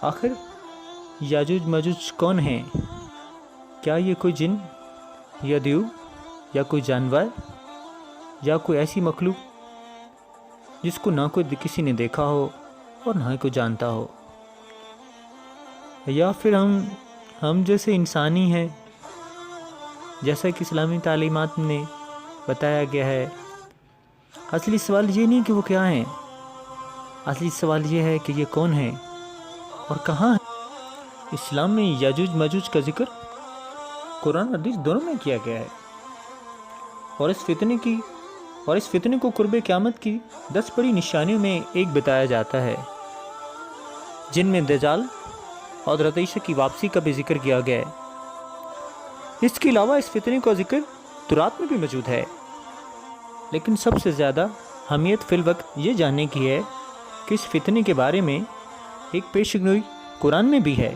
آخر یاجوج ماجوج کون ہیں؟ کیا یہ کوئی جن یا دیو یا کوئی جانور یا کوئی ایسی مخلوق جس کو نہ کوئی کسی نے دیکھا ہو اور نہ کوئی جانتا ہو، یا پھر ہم جیسے انسانی ہیں جیسا کہ اسلامی تعلیمات میں بتایا گیا ہے؟ اصلی سوال یہ نہیں کہ وہ کیا ہیں، اصلی سوال یہ ہے کہ یہ کون ہیں اور کہاں ہیں۔ اسلام میں یاجوج ماجوج کا ذکر قرآن حدیث دونوں میں کیا گیا ہے، اور اس فتنے کو قرب قیامت کی 10 بڑی نشانیوں میں ایک بتایا جاتا ہے، جن میں دجال اور حضرت عیسیٰ کی واپسی کا بھی ذکر کیا گیا ہے۔ اس کے علاوہ اس فتنے کا ذکر تورات میں بھی موجود ہے، لیکن سب سے زیادہ اہمیت فی الوقت یہ جاننے کی ہے کہ اس فتنے کے بارے میں ایک پیشگوئی قرآن میں بھی ہے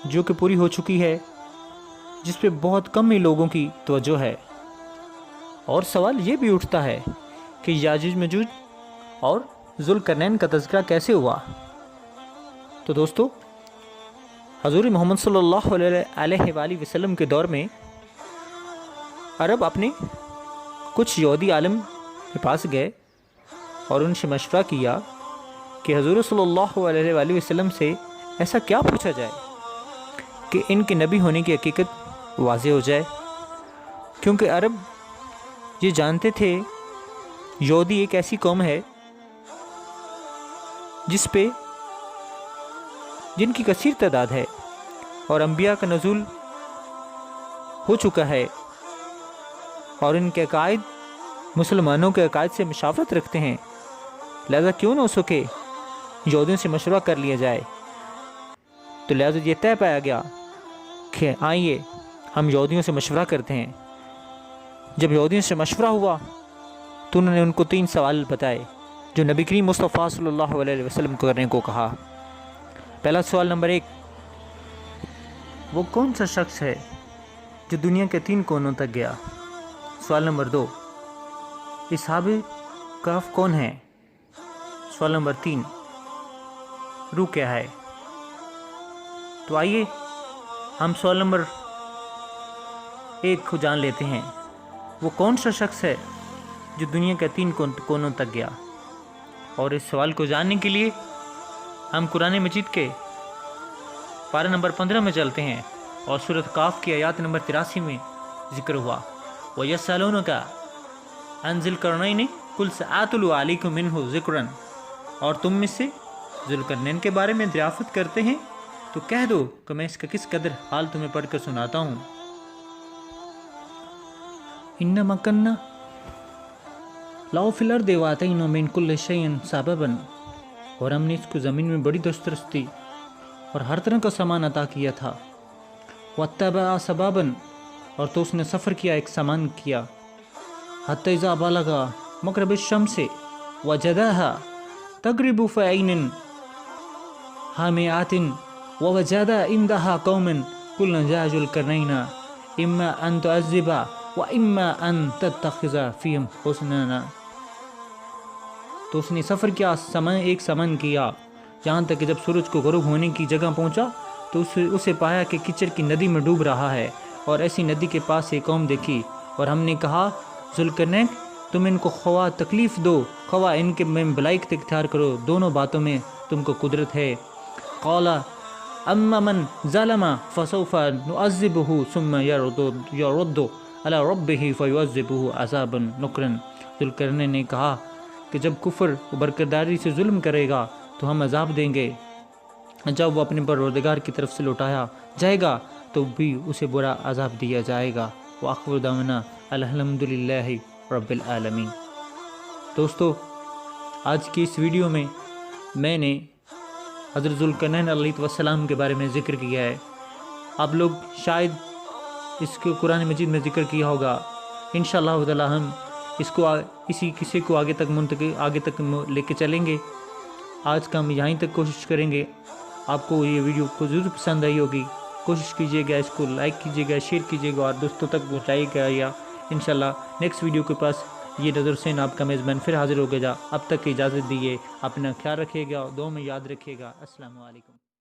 جو کہ پوری ہو چکی ہے، جس پہ بہت کم ہی لوگوں کی توجہ ہے۔ اور سوال یہ بھی اٹھتا ہے کہ یاجوج ماجوج اور ذوالقرنین کا تذکرہ کیسے ہوا؟ تو دوستو، حضور محمد صلی اللہ علیہ وآلہ وسلم کے دور میں عرب اپنے کچھ یہودی عالم کے پاس گئے اور ان سے مشورہ کیا کہ حضور صلی اللہ علیہ وآلہ وسلم سے ایسا کیا پوچھا جائے کہ ان کے نبی ہونے کی حقیقت واضح ہو جائے، کیونکہ عرب یہ جانتے تھے یہودی ایک ایسی قوم ہے جن کی کثیر تعداد ہے اور انبیاء کا نزول ہو چکا ہے، اور ان کے عقائد مسلمانوں کے عقائد سے مشابہت رکھتے ہیں، لہذا کیوں نہ ہو سکے یہودیوں سے مشورہ کر لیا جائے۔ تو لہذا یہ طے پایا گیا کہ آئیے ہم یہودیوں سے مشورہ کرتے ہیں۔ جب یہودیوں سے مشورہ ہوا تو انہوں نے ان کو 3 سوال بتائے جو نبی کریم مصطفیٰ صلی اللہ علیہ وسلم کو کرنے کو کہا۔ پہلا سوال نمبر 1، وہ کون سا شخص ہے جو دنیا کے 3 کونوں تک گیا؟ سوال نمبر 2، اصحاب کہف کون ہیں؟ سوال نمبر 3، روح کیا ہے؟ تو آئیے ہم سوال نمبر 1 کو جان لیتے ہیں، وہ کون سا شخص ہے جو دنیا کے 3 کونوں تک گیا؟ اور اس سوال کو جاننے کے لیے ہم قرآن مجید کے پارہ نمبر 15 میں چلتے ہیں، اور سورۃ کاف کی آیات نمبر 83 میں ذکر ہوا، وَيَسْأَلُونَكَ عَنْ ذِي الْقَرْنَيْنِ قُلْ سَأَتْلُو عَلَيْكُم مِّنْهُ ذِكْرًا، اور تم میں سے ذوالقرنین کے بارے میں دریافت کرتے ہیں تو کہہ دو کہ میں اس کا کس قدر حال تمہیں پڑھ کر سناتا ہوں۔ إِنَّ مَكَّنَّا لَهُ فِي الْأَرْضِ وَآتَيْنَاهُ مِن كُلِّ شَيْءٍ سَبَبًا، اور ہم نے اس کو زمین میں بڑی دسترستی اور ہر طرح کا سامان عطا کیا تھا۔ وَاتَّبَعَ سَبَابًا، اور تو اس نے سفر کیا، ایک سامان کیا، حَتَّى إِذَا بَلَغَ مَغْرِبَ الشَّمْسِ وَجَدَهَا تَغْرِبُ فِي عَيْنٍ حَامِئَةٍ وَوَجَدَ عِندَهَا قَوْمًا قُلْنَا يَا ذُا الْقَرْنَيْنِ إِمَّا أَن تُعَذِّبَ وَإِمَّا أَن تَتَّخِذَ فِيهِمْ حُسْنًا، تو اس نے سفر کیا، ایک سامان کیا، یہاں تک کہ جب سورج کو غروب ہونے کی جگہ پہنچا تو اسے پایا کہ کیچڑ کی ندی میں ڈوب رہا ہے، اور ایسی ندی کے پاس ایک قوم دیکھی، اور ہم نے کہا ذوالقرنین تم ان کو خواہ تکلیف دو خواہ ان کے میں بلائی اختیار کرو، دونوں باتوں میں تم کو قدرت ہے۔ قال اما من ظلم فسوف نعذبه ثم يرد على ربه فيعذبه عذابا نكرا، ذوالقرنین نے کہا کہ جب کفر و برکرداری سے ظلم کرے گا تو ہم عذاب دیں گے، جب وہ اپنے پروردگار کی طرف سے لوٹایا جائے گا تو بھی اسے برا عذاب دیا جائے گا۔ وآخر دعوانا الحمدللہ رب العالمین۔ دوستو، آج کی اس ویڈیو میں میں نے حضرت ذوالقرنین علیہ السلام کے بارے میں ذکر کیا ہے۔ آپ لوگ شاید اس کو قرآن مجید میں ذکر کیا ہوگا، انشاءاللہ تعالی ہم اس کو اسی قصے کو آگے تک لے کے چلیں گے۔ آج کا ہم یہیں تک کوشش کریں گے۔ آپ کو یہ ویڈیو کو ضرور پسند آئی ہوگی، کوشش کیجیے گا اس کو لائک کیجیے گا، شیئر کیجیے گا اور دوستوں تک پہنچائیے گا۔ انشاءاللہ نیکسٹ ویڈیو کے پاس یہ نظر حسین آپ کا میزبان پھر حاضر ہو گیا۔ اب تک کی اجازت دیجیے، اپنا خیال رکھیے گا، دعاؤں میں یاد رکھیے گا۔ السلام علیکم۔